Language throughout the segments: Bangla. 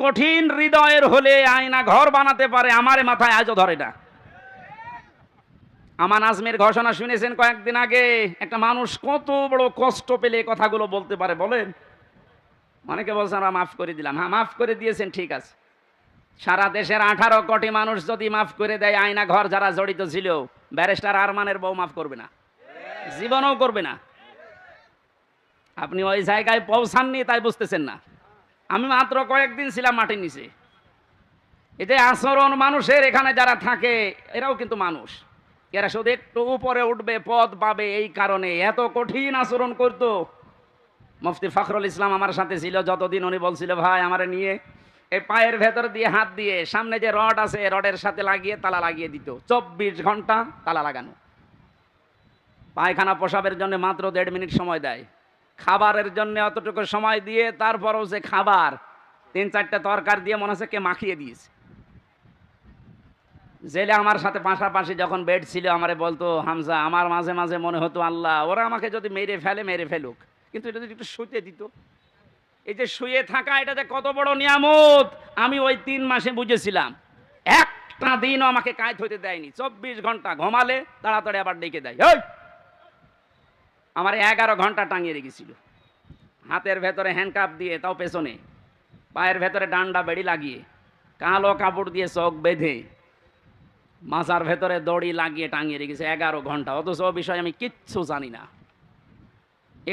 কঠিন হৃদয়ের হলে আয়না ঘর বানাতে পারে, আমার মাথায় আজও ধরে না। আমান আজমের ঘোষণা শুনেছেন কয়েকদিন আগে? একটা মানুষ কত বড় কষ্ট পেলে কথাগুলো বলতে পারে বলেন? অনেকে বলছেন আমরা মাফ করে দিলাম। হ্যাঁ, মাফ করে দিয়েছেন, ঠিক আছে। সারা দেশের 18 কোটি মানুষ যদি মাফ করে দেয়, আয়না ঘর যারা জড়িত ছিল, ব্যারিস্টার আরমানের বউ মাফ করবে না, জীবনও করবে না। আপনি ওই জায়গায় পৌঁছাননি, তাই বুঝতেছেন না। আমি মাত্র কয়েকদিন ছিলাম মাটির নিচে। এই যে আচরণ মানুষের এখানে যারা থাকে, এরাও কিন্তু মানুষ। এরা শুধু একটু উপরে উঠবে, পদ পাবে, এই কারণে এত কঠিন আচরণ করতো। মুফতি ফখরুল ইসলাম আমার সাথে ছিল যতদিন, উনি বলছিল ভাই আমারে নিয়ে এই পায়ের ভেতর দিয়ে হাত দিয়ে সামনে যে রড আছে, রডের সাথে লাগিয়ে তালা লাগিয়ে দিত। 24 ঘন্টা তালা লাগানো। পায়খানা পোশাবের জন্য মাত্র 1.5 মিনিট সময় দেয়। খাবারের জন্য অতটুকু সময় দিয়ে তারপরও যে খাবার 3-4টা তরকার দিয়ে মনে হচ্ছে কে মাখিয়ে দিয়েছে। জেলে আমার সাথে পাশাপাশি যখন বেড ছিল, আমারে বলতো হামজা, আমার মাঝে মাঝে মনে হতো আল্লাহ ওরা আমাকে যদি মেরে ফেলে মেরে ফেলুক, কিন্তু এটা যদি একটু শুতে দিত। এই যে শুয়ে থাকা, এটা যে কত বড় নিয়ামত আমি ওই 3 মাসে বুঝেছিলাম। একটা দিনও আমাকে কায়দ হইতে দেয়নি। 24 ঘন্টা ঘুমালে তাড়াতাড়ি আবার ডেকে দেয়। আমার 11 ঘন্টা টাঙিয়ে রেখেছিল, হাতের ভেতরে হ্যান্ডকাপ দিয়ে, তাও পেছনে, পায়ের ভেতরে ডান্ডা বেড়ি লাগিয়ে, কালো কাপড় দিয়ে চোখ বেঁধে, মাথার ভেতরে দড়ি লাগিয়ে টাঙিয়ে রেখেছে 11 ঘন্টা। অথচ ও বিষয়ে আমি কিচ্ছু জানি না।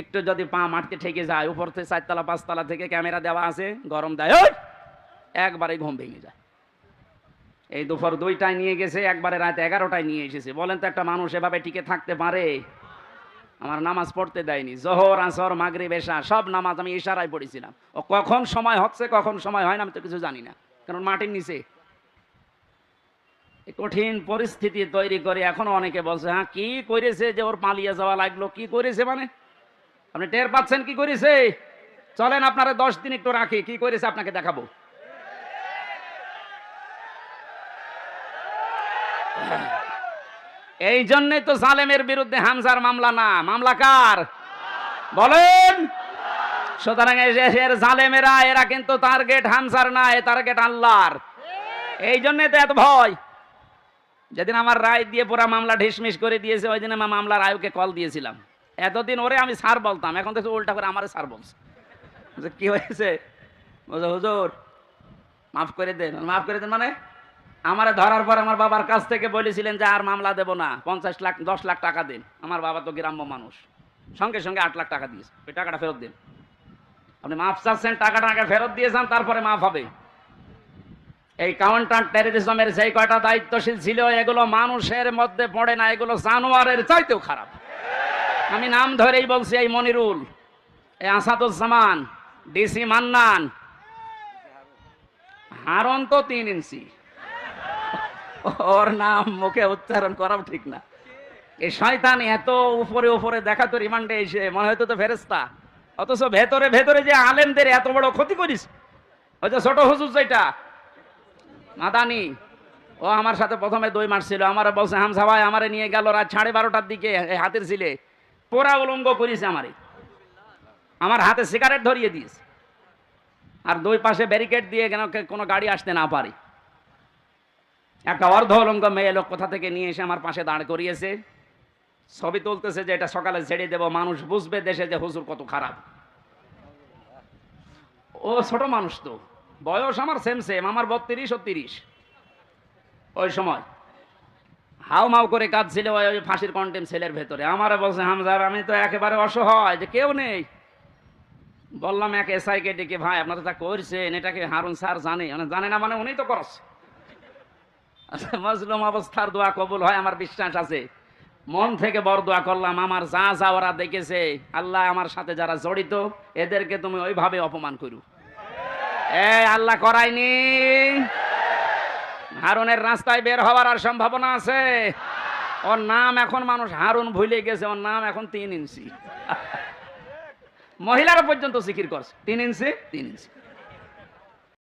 একটু যদি পা মারতে ঠেকে যায়, উপর থেকে 4 তলা 5 তলা থেকে ক্যামেরা দেওয়া আছে, গরম দেয়, একবারে ঘুম ভেঙে যায়। এই দুপুর 2টায় নিয়ে গেছে, একবারে রাত 11টায় নিয়ে এসেছে। বলেন তো একটা মানুষ এভাবে টিকে থাকতে পারে? আমার নামাজ পড়তে দেয়নি। জোহর, আসর, মাগরিব, এশা সব নামাজ আমি ইশারায় পড়েছিলাম। ও কখন সময় হচ্ছে কখন সময় হয় না আমি তো কিছু জানি না, কারণ মাটির নিচে কঠিন পরিস্থিতি তৈরি করে। এখনো অনেকে বলছে হ্যাঁ কি করেছে যে ওর পালিয়ে যাওয়া লাগলো। কি করেছে মানে আপনি টের পাচ্ছেন কি করেছে? চলেন আপনারা 10 দিন একটু রাখি, কি করেছে আপনাকে দেখাবো। এই জন্যই তো জালেমের বিরুদ্ধে হামজার মামলা না, মামলা কার বলেন? সুতরাং এর জালেমেরা, এরা কিন্তু টার্গেট হামজার না, এ টার্গেট আল্লাহর। এই জন্যই তো এত ভয়। যেদিন আমার রায় দিয়ে পুরা মামলা ঢিসমিস করে দিয়েছে, ওই দিন আমার মামলার আয়ুকে কল দিয়েছিলাম। এতদিন ওরে আমি স্যার বলতাম, এখন তো উল্টা করে আমারে স্যার বলছে। কি হয়েছে? বলছে হুজুর মাফ করে দেন। মাফ করে দেন মানে? আমারে ধরার পর আমার বাবার কাছ থেকে বলেছিলেন যে আর মামলা দেব না, 50 লাখ 10 লাখ টাকা দেন। আমার বাবা তো গ্রাম্য মানুষ, সঙ্গে সঙ্গে 8 লাখ টাকা দিয়েছে। ওই টাকাটা ফেরত দেন। আপনি মাফ চাচ্ছেন, টাকাটা আগে ফেরত দিয়েছেন, তারপরে মাফ হবে। এই কাউন্টার টেররিজমের যে কয়টা দায়িত্বশীল ছিল, এগুলো মানুষের মধ্যে পড়ে না, এগুলো জানোয়ারের চাইতেও খারাপ। আমি নাম ধরেই বলছি, এই মনিরুল, এই আসাদুজ্জামান, ডিসি মান্নান, হারন তো 3 ইঞ্চি, ওর নাম মুখে উচ্চারণ করাও ঠিক না। এই শয়তান এত উপরে উপরে দেখাতো, রিমান্ডে এসে মনে হয়তো তো ফেরেশতা, অথচ ভেতরে ভেতরে যে আলেমদের এত বড় ক্ষতি করিস। ওই যে ছোট হুজুর যেটা মাদানি, ও আমার সাথে প্রথমে 2 মাস ছিল। আমার বলছে হামজা ভাই আমারে নিয়ে গেল রাত 12:30টার দিকে, হাতের ছিলে পোড়া উলঙ্গ করিস আমারে, আমার হাতে সিগারেট ধরিয়ে দিস, আর 2 পাশে ব্যারিকেড দিয়ে কেন কোনো গাড়ি আসতে না পারে। একটা অর্ধ উলঙ্গ মেয়ে লোক কোথা থেকে নিয়ে এসে আমার পাশে দাঁড় করিয়েছে, ছবি তুলতেছে যে এটা সকালে ছেড়ে দেব, মানুষ বুঝবে দেশে যে হুজুর কত খারাপ। ও ছোট মানুষ তো, বয়স আমার সেম সেম, আমার 32 ও 30। ওই সময় হাউ মাউ করে কাঁদছিল ওই ফাঁসির কন্টেম সেলের ভেতরে। আমারে বলছে হামজা আমি তো একেবারে অসহায়, যে কেউ নেই। বললাম এক এসআইকে ডেকে, ভাই আপনারা তা করছেন, এটাকে হারুন স্যার জানে? জানে না মানে? উনি তো করছে। মজলুম অবস্থার দোয়া কবুল হয়, আমার বিশ্বাস আছে। মন থেকে বড় দোয়া করলাম, আমার যা যা ওরা দেখেছে, আল্লাহ আমার সাথে যারা জড়িত এদেরকে তুমি ওইভাবে অপমান করু। আল্লাহ করায়নি। হারুনের রাস্তায় বের হওয়ার আর সম্ভাবনা আছে? ওর নাম এখন মানুষ হারুন ভুলে গেছে, ওর নাম এখন 3 ইঞ্চি। মহিলারা পর্যন্ত জিকির করছে 3 ইঞ্চি 3 ইঞ্চি।